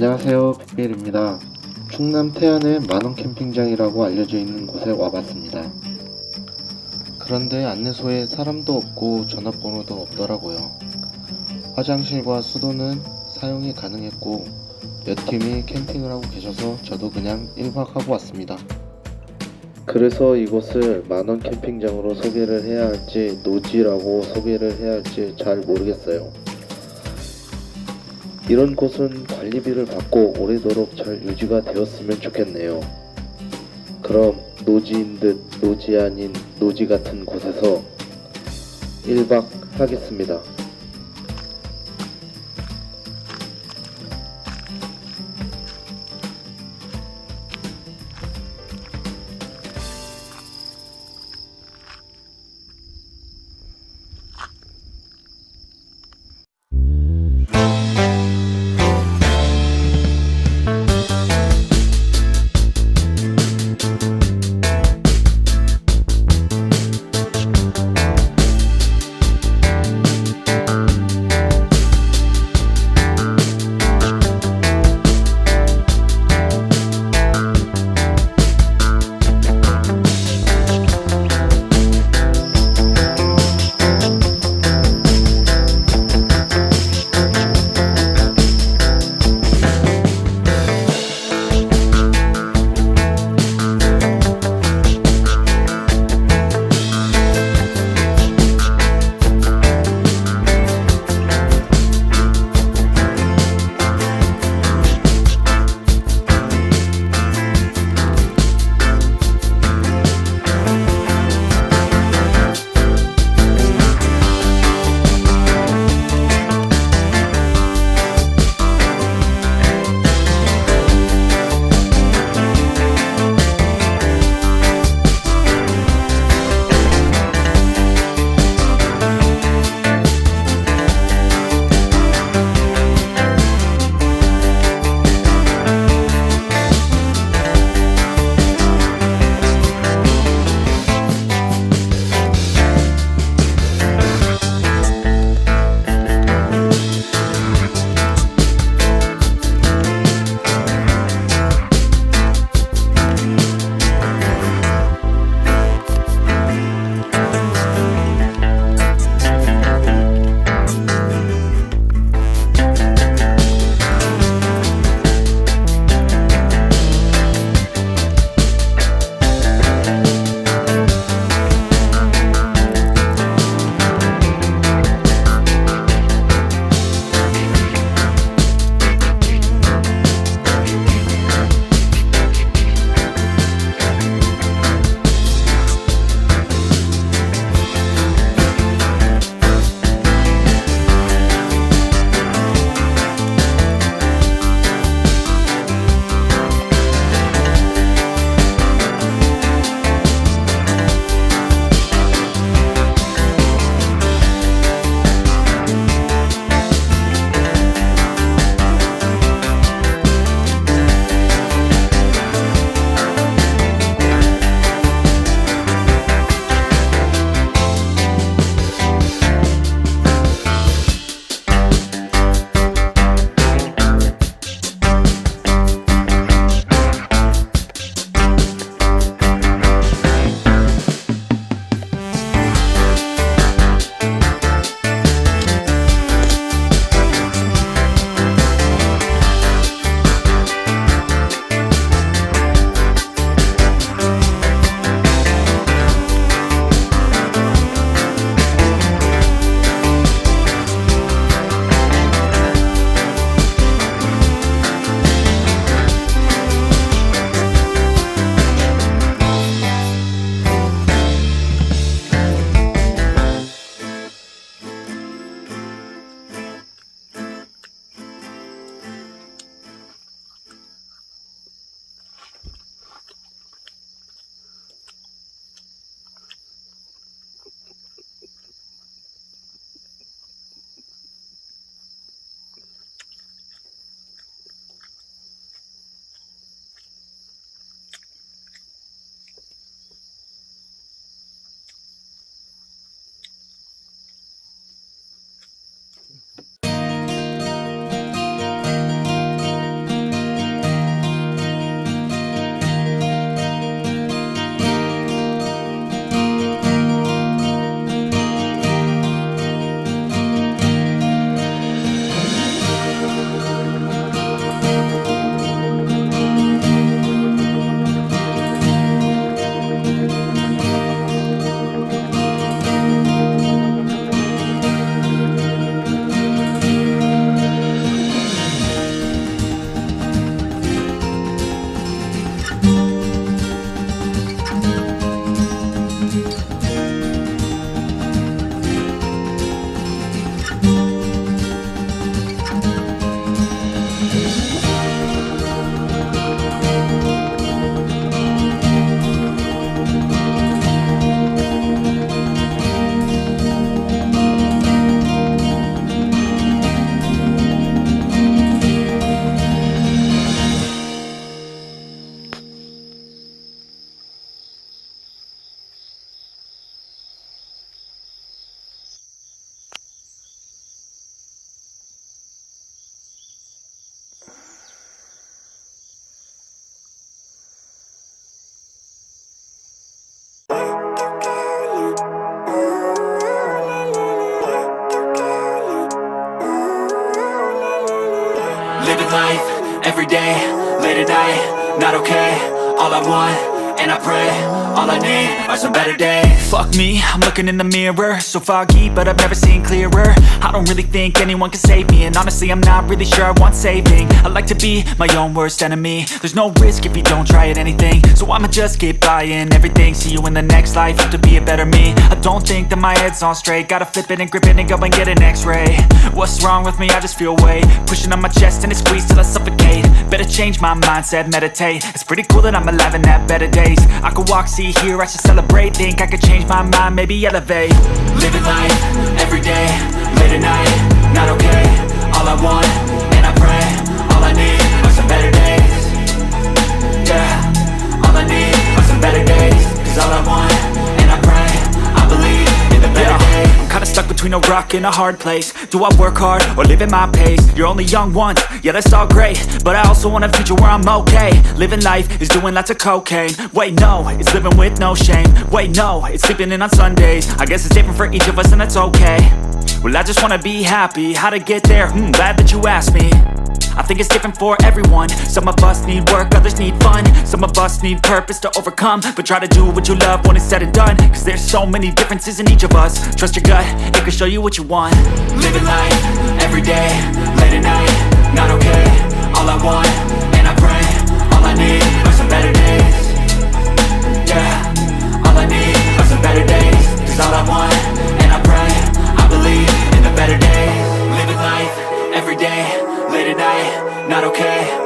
안녕하세요, 빅벨입니다. 충남 태안의 만원캠핑장이라고 알려져 있는 곳에 와봤습니다. 그런데 안내소에 사람도 없고 전화번호도 없더라고요. 화장실과 수도는 사용이 가능했고 몇 팀이 캠핑을 하고 계셔서 저도 그냥 1박 하고 왔습니다. 그래서 이곳을 만원캠핑장으로 소개를 해야 할지 노지라고 소개를 해야 할지 잘 모르겠어요. 이런 곳은 관리비를 받고 오래도록 잘 유지가 되었으면 좋겠네요. 그럼 노지인 듯 노지 아닌 노지 같은 곳에서 1박 하겠습니다. life, everyday, late at night, not okay. All I want, and I pray, all I need are some better days. Fuck me, I'm looking in the mirror, so foggy, but I've never seen clearer. I don't really think anyone can save me, and honestly I'm not really sure I want saving. I like to be my own worst enemy. There's no risk if you don't try at anything, so I'ma just keep buying everything. See you in the next life, have to be a better me. I don't think that my head's on straight, gotta flip it and grip it and go and get an x-ray. What's wrong with me? I just feel weight pushing on my chest and it squeezes till I suffocate. Better change my mindset, meditate. It's pretty cool that I'm alive and have better days. I could walk, see, hear, I should celebrate. Think I could change my mind, maybe elevate. Living life, everyday, late at night, not okay. All I want, and I pray, all I need are some better days. Yeah, all I need are some better days. Cause all I want, and I pray, I believe in the better days. I'm kinda stuck between a rock and a hard place. Do I work hard or live at my pace? You're only young once, yeah that's all great, but I also want a future where I'm okay. Living life is doing lots of cocaine. Wait no, it's living with no shame. Wait no, it's sleeping in on Sundays. I guess it's different for each of us and that's okay. Well I just wanna be happy, how to get there? Glad that you asked me. I think it's different for everyone. Some of us need work, others need fun. Some of us need purpose to overcome. But try to do what you love when it's said and done. Cause there's so many differences in each of us. Trust your gut, it can show you what you want. Living life, everyday, late at night, not okay. All I want, and I pray, all I need are some better days. Yeah, all I need are some better days. Cause all I want, and I pray, I believe in the better days. Living life, everyday, late at night, not okay.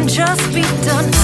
just be done.